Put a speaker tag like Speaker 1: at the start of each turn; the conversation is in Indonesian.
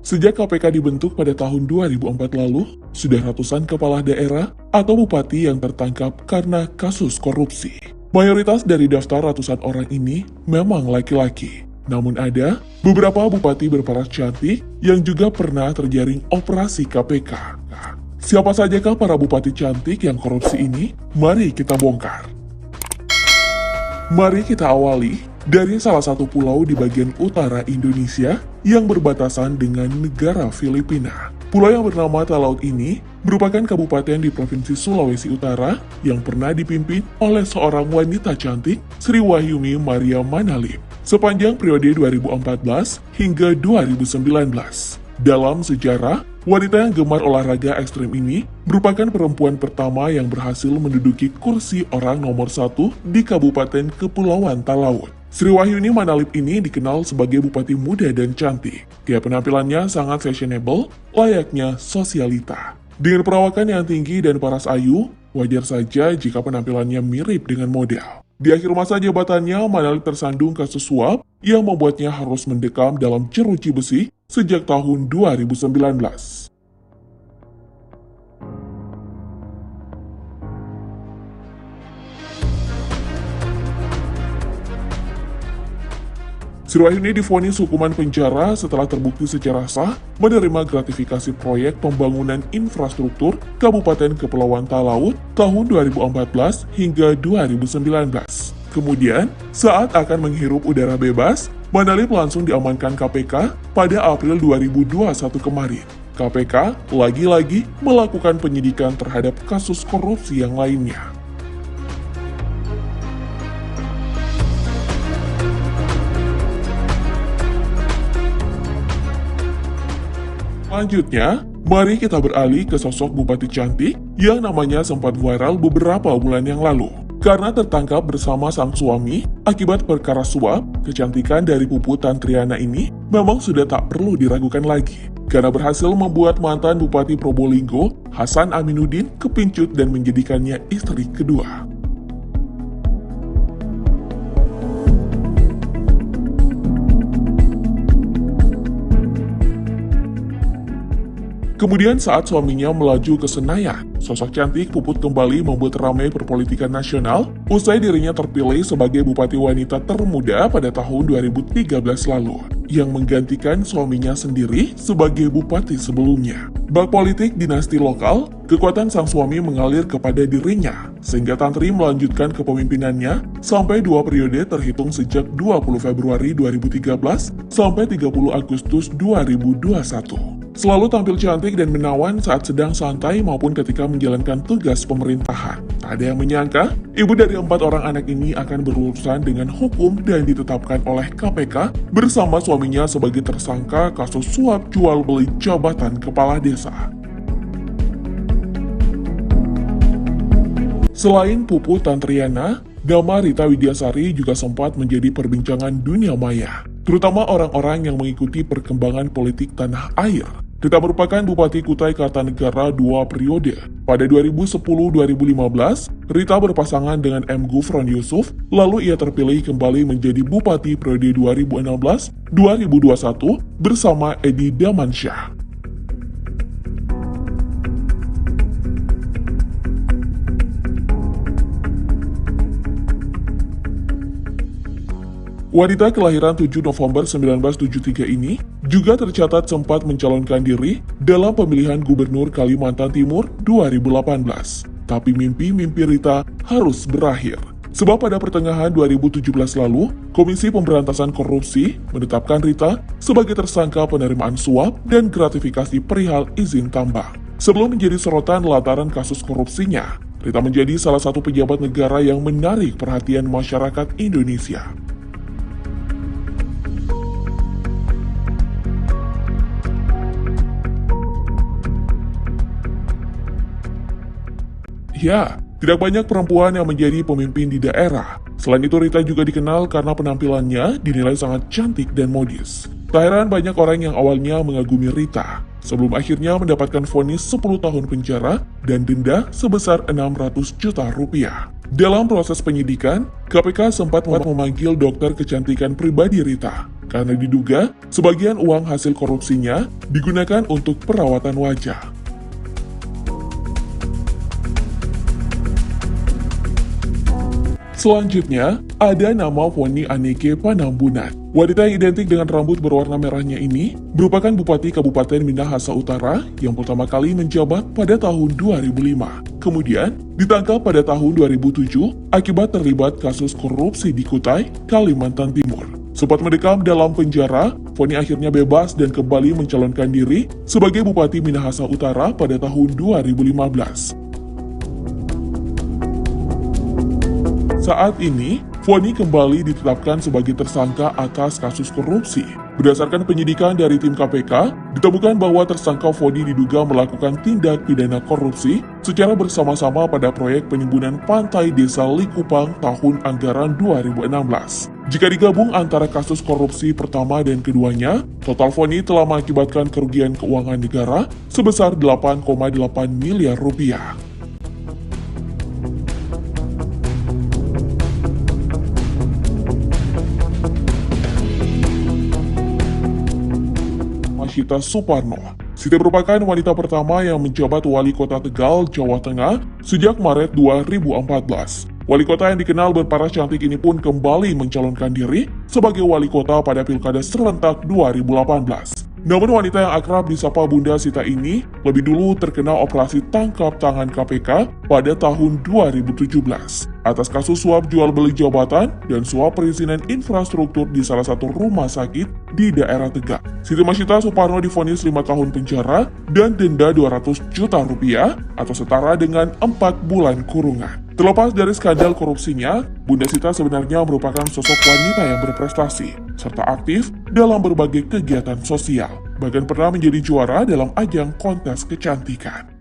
Speaker 1: Sejak KPK dibentuk pada tahun 2004 lalu, sudah ratusan kepala daerah atau bupati yang tertangkap karena kasus korupsi. Mayoritas dari daftar ratusan orang ini memang laki-laki. Namun ada beberapa bupati berparas cantik yang juga pernah terjaring operasi KPK. Siapa sajakah para bupati cantik yang korupsi ini? Mari kita bongkar. Mari kita awali dari salah satu pulau di bagian utara Indonesia yang berbatasan dengan negara Filipina. Pulau yang bernama Talaut ini merupakan kabupaten di Provinsi Sulawesi Utara yang pernah dipimpin oleh seorang wanita cantik, Sri Wahyumi Maria Manalip, sepanjang periode 2014 hingga 2019. Dalam sejarah, wanita yang gemar olahraga ekstrim ini merupakan perempuan pertama yang berhasil menduduki kursi orang nomor 1 di Kabupaten Kepulauan Talaut. Sri Wahyuni Manalip ini dikenal sebagai bupati muda dan cantik. Gaya penampilannya sangat fashionable, layaknya sosialita. Dengan perawakan yang tinggi dan paras ayu, wajar saja jika penampilannya mirip dengan model. Di akhir masa jabatannya, Manalip tersandung kasus suap yang membuatnya harus mendekam dalam jeruji besi sejak tahun 2019. Sri Wahyuni divonis hukuman penjara setelah terbukti secara sah menerima gratifikasi proyek pembangunan infrastruktur Kabupaten Kepulauan Talaut tahun 2014 hingga 2019. Kemudian, saat akan menghirup udara bebas, Manalip langsung diamankan KPK pada April 2021 kemarin. KPK lagi-lagi melakukan penyidikan terhadap kasus korupsi yang lainnya. Selanjutnya, mari kita beralih ke sosok bupati cantik yang namanya sempat viral beberapa bulan yang lalu. Karena tertangkap bersama sang suami akibat perkara suap, kecantikan dari Puput Tantriana ini memang sudah tak perlu diragukan lagi. Karena berhasil membuat mantan Bupati Probolinggo, Hasan Aminuddin, kepincut dan menjadikannya istri kedua. Kemudian saat suaminya melaju ke Senayan, sosok cantik Puput kembali membuat ramai perpolitikan nasional usai dirinya terpilih sebagai bupati wanita termuda pada tahun 2013 lalu, yang menggantikan suaminya sendiri sebagai bupati sebelumnya. Bak politik dinasti lokal, kekuatan sang suami mengalir kepada dirinya, sehingga Tantri melanjutkan kepemimpinannya sampai 2 periode terhitung sejak 20 Februari 2013 sampai 30 Agustus 2021. Selalu tampil cantik dan menawan saat sedang santai maupun ketika menjalankan tugas pemerintahan. Tak ada yang menyangka, ibu dari 4 orang anak ini akan berurusan dengan hukum dan ditetapkan oleh KPK bersama suaminya sebagai tersangka kasus suap jual beli jabatan kepala desa. Selain Puput Tantriana, nama Rita Widyasari juga sempat menjadi perbincangan dunia maya, terutama orang-orang yang mengikuti perkembangan politik tanah air. Rita merupakan Bupati Kutai Kartanegara 2 periode. Pada 2010-2015, Rita berpasangan dengan M. Gufron Yusuf, lalu ia terpilih kembali menjadi Bupati periode 2016-2021 bersama Edi Damansyah. Wanita kelahiran 7 November 1973 ini juga tercatat sempat mencalonkan diri dalam pemilihan Gubernur Kalimantan Timur 2018. Tapi mimpi-mimpi Rita harus berakhir. Sebab pada pertengahan 2017 lalu, Komisi Pemberantasan Korupsi menetapkan Rita sebagai tersangka penerimaan suap dan gratifikasi perihal izin tambang. Sebelum menjadi sorotan lantaran kasus korupsinya, Rita menjadi salah satu pejabat negara yang menarik perhatian masyarakat Indonesia. Ya, tidak banyak perempuan yang menjadi pemimpin di daerah. Selain itu, Rita juga dikenal karena penampilannya dinilai sangat cantik dan modis. Tak heran banyak orang yang awalnya mengagumi Rita, sebelum akhirnya mendapatkan vonis 10 tahun penjara dan denda sebesar 600 juta rupiah. Dalam proses penyidikan, KPK sempat memanggil dokter kecantikan pribadi Rita karena diduga sebagian uang hasil korupsinya digunakan untuk perawatan wajah. Selanjutnya, ada nama Foni Anneke Panambunan. Wanita yang identik dengan rambut berwarna merahnya ini merupakan Bupati Kabupaten Minahasa Utara yang pertama kali menjabat pada tahun 2005. Kemudian, ditangkap pada tahun 2007 akibat terlibat kasus korupsi di Kutai, Kalimantan Timur. Sempat mendekam dalam penjara, Foni akhirnya bebas dan kembali mencalonkan diri sebagai Bupati Minahasa Utara pada tahun 2015. Saat ini, Foni kembali ditetapkan sebagai tersangka atas kasus korupsi. Berdasarkan penyidikan dari tim KPK, ditemukan bahwa tersangka Foni diduga melakukan tindak pidana korupsi secara bersama-sama pada proyek penimbunan pantai desa Likupang tahun anggaran 2016. Jika digabung antara kasus korupsi pertama dan keduanya, total Foni telah mengakibatkan kerugian keuangan negara sebesar 8,8 miliar rupiah. Sita Suparno. Siti merupakan wanita pertama yang menjabat wali kota Tegal, Jawa Tengah sejak Maret 2014. Wali kota yang dikenal berparas cantik ini pun kembali mencalonkan diri sebagai wali kota pada Pilkada serentak 2018. Namun wanita yang akrab disapa Bunda Sita ini lebih dulu terkena operasi tangkap tangan KPK pada tahun 2017 atas kasus suap jual beli jabatan dan suap perizinan infrastruktur di salah satu rumah sakit di daerah Tegal. Siti Masita Suparno divonis 5 tahun penjara dan denda 200 juta rupiah atau setara dengan 4 bulan kurungan. Terlepas dari skandal korupsinya, Bunda Sita sebenarnya merupakan sosok wanita yang berprestasi, serta aktif dalam berbagai kegiatan sosial, bahkan pernah menjadi juara dalam ajang kontes kecantikan.